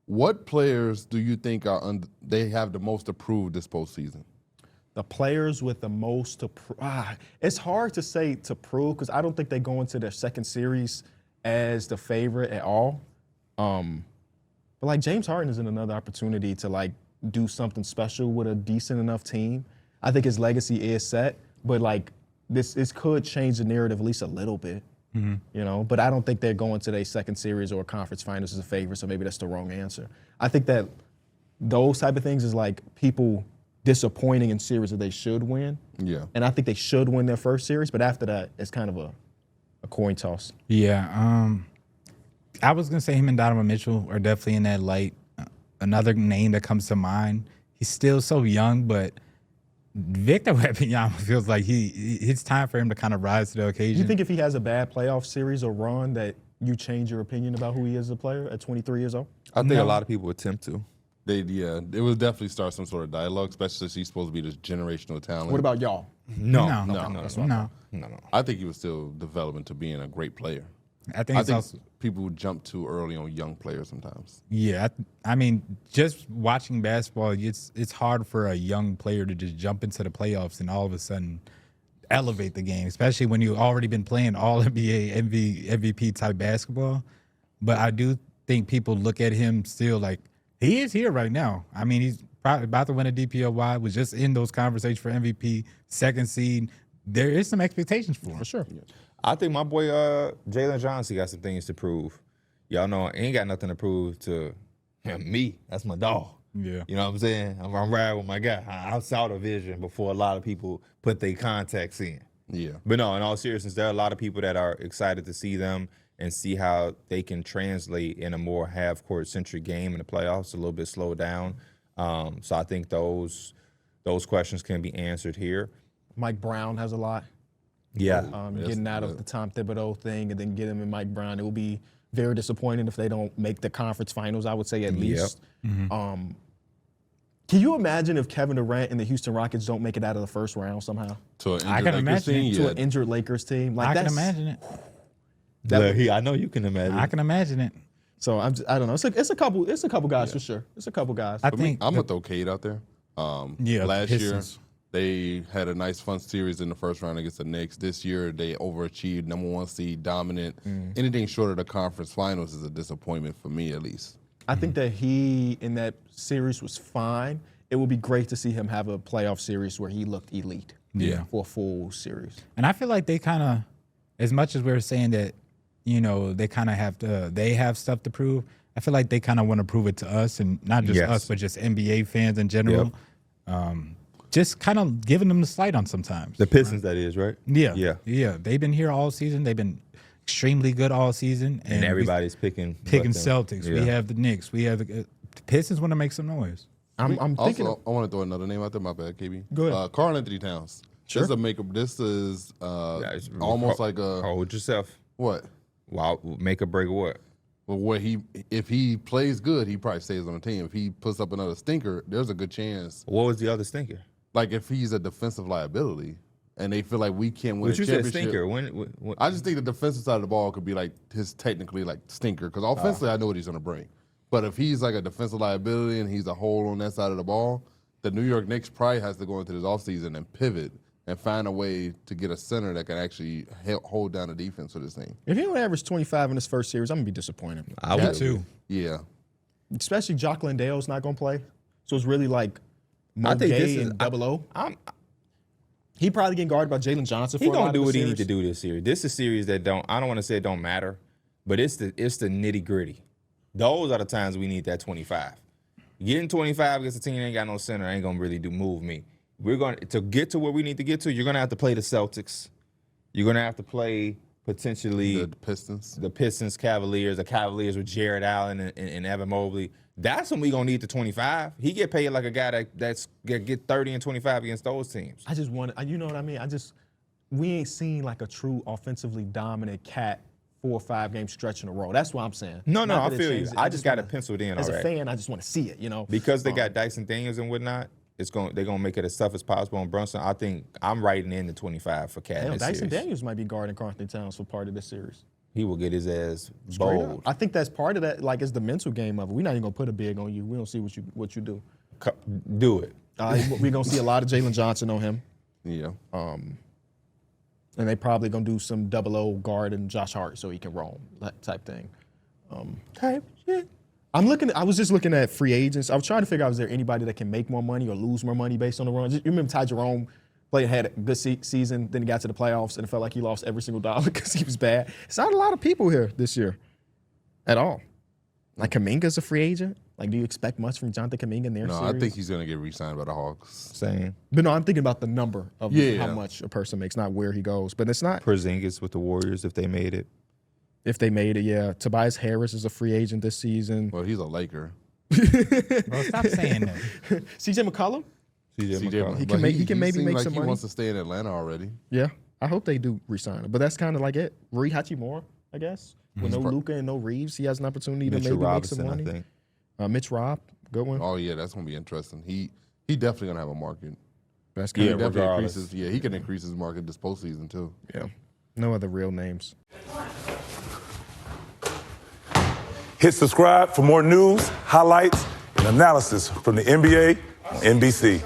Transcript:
What players do you think they have the most approved this postseason? The players with the most to prove. It's hard to say to prove because I don't think they go into their second series as the favorite at all. But like James Harden is in another opportunity to like do something special with a decent enough team. I think his legacy is set, but like this could change the narrative at least a little bit. You know, but I don't think they're going to their second series or conference finals as a favorite, so maybe that's the wrong answer. I think that those type of things is like people disappointing in series that they should win. Yeah. And I think they should win their first series, but after that, it's kind of a coin toss. Yeah. I was going to say him and Donovan Mitchell are definitely in that light. Another name that comes to mind, he's still so young, but Victor Wembanyama feels like it's time for him to kind of rise to the occasion. You think if he has a bad playoff series or run that you change your opinion about who he is as a player at 23 years old? I think a lot of people attempt to. It would definitely start some sort of dialogue, especially since he's supposed to be this generational talent. What about y'all? No. I think he was still developing to being a great player. I think also, people jump too early on young players sometimes. Yeah, I mean, just watching basketball, it's hard for a young player to just jump into the playoffs and all of a sudden elevate the game, especially when you've already been playing all NBA MVP type basketball. But I do think people look at him still like he is here right now. I mean, he's probably about to win a DPOY, was just in those conversations for MVP, second seed. There is some expectations for him. For sure. Yeah. I think my boy Jalen Johnson got some things to prove. Y'all know he ain't got nothing to prove to me. That's my dog. Yeah. You know what I'm saying? I'm riding with my guy. I saw the vision before a lot of people put their contacts in. Yeah. But no, in all seriousness, there are a lot of people that are excited to see them and see how they can translate in a more half-court centric game in the playoffs, a little bit slowed down. So I think those questions can be answered here. Mike Brown has a lot. Yeah. Getting out of the Tom Thibodeau thing and then get him in Mike Brown. It will be very disappointing if they don't make the conference finals, I would say, at least. Can you imagine if Kevin Durant and the Houston Rockets don't make it out of the first round somehow? I can imagine it. To an injured Lakers team. Like I can imagine it. I know you can imagine. I can imagine it. So I don't know. It's a couple guys for sure. It's a couple guys. I think I'm gonna throw Cade out there. Last Pistons. year they had a nice fun series in the first round against the Knicks. This year they overachieved, number one seed, dominant. Anything short of the conference finals is a disappointment for me, at least. I think that he in that series was fine. It would be great to see him have a playoff series where he looked elite. Yeah. For a full series. And I feel like they kind of, as much as we're saying that, you know, they kind of they have stuff to prove. I feel like they kind of want to prove it to us, and not just us, but just NBA fans in general. Just kind of giving them the slight on sometimes. The Pistons, that is, right? Yeah. They've been here all season. They've been extremely good all season. And everybody's picking Celtics. Yeah. We have the Knicks. We have the Pistons want to make some noise. I'm thinking. Also, I want to throw another name out there. My bad, KB. Go ahead. Karl Anthony Towns. Sure. This is almost like a hold yourself. what? Wow, make a break of what? Well, if he plays good, he probably stays on the team. If he puts up another stinker, there's a good chance. What was the other stinker? Like if he's a defensive liability, and they feel like we can't win But a you championship. said stinker. When I just think the defensive side of the ball could be like his technically like stinker, because offensively I know what he's going to bring. But if he's like a defensive liability and he's a hole on that side of the ball, the New York Knicks probably has to go into this offseason and pivot and find a way to get a center that can actually hold down the defense for this thing. If he don't average 25 in his first series, I'm gonna be disappointed. I would too. Yeah. Especially Jock Landale's not gonna play, so it's really like I think this Gay is and Double O. He probably getting guarded by Jalen Johnson. He for a lot gonna of do the what he series. need to do this series. This is a series that I don't want to say it don't matter, but it's the nitty gritty. Those are the times we need that 25. Getting 25 against a team that ain't got no center ain't gonna really move me. We're going to get to where we need to get to. You're gonna have to play the Celtics. You're gonna have to play potentially The Pistons. the Pistons, Cavaliers, the Cavaliers with Jared Allen and Evan Mobley. That's when we gonna need the 25. He get paid like a guy that's get 30 and 25 against those teams. I just want, you know what I mean? We ain't seen like a true offensively dominant cat 4 or 5 game stretch in a row. That's what I'm saying. No, Not I that it feel you. changes it. I just got it wanna- penciled in As already. a fan, I just want to see it, you know? Because they got Dyson Daniels and whatnot, they're gonna make it as tough as possible on Brunson. I think I'm writing in the 25 for Cat. Hell, this Dyson series. Daniels might be guarding Carl Anthony Towns for part of this series. he will get his ass Straight up. bowled. I think that's part of that. Like, it's the mental game of it. We're not even gonna put a big on you. We don't see what you do. Do it. We're gonna see a lot of Jalen Johnson on him. Yeah. And they probably gonna do some 00 guard and Josh Hart so he can roam, that type thing. Type shit. I was just looking at free agents. I was trying to figure out, is there anybody that can make more money or lose more money based on the runs? You remember Ty Jerome had a good season, then he got to the playoffs and it felt like he lost every single dollar because he was bad. It's not a lot of people here this year at all. Like Kuminga's a free agent. Like, do you expect much from Jonathan Kuminga in their series? No, I think he's going to get re-signed by the Hawks. Same. But no, I'm thinking about the number of how much a person makes, not where he goes. But it's not. Porzingis with the Warriors if they made it. If they made it, yeah. Tobias Harris is a free agent this season. Well, he's a Laker. Bro, stop saying that. CJ McCollum? CJ McCollum. He can maybe seems make like some he money. wants to stay in Atlanta already. Yeah, I hope they do re-sign him. But that's kind of like it. Rui Hachimura, I guess. With no Luka and no Reeves, he has an opportunity to Mitchell maybe Robinson, make some money. I think. Mitch Rob, good one. Oh, yeah, that's going to be interesting. He definitely going to have a market. That's He kind of definitely regardless. increases. Yeah, he can increase his market this postseason, too. yeah. No other real names. Hit subscribe for more news, highlights, and analysis from the NBA on NBC.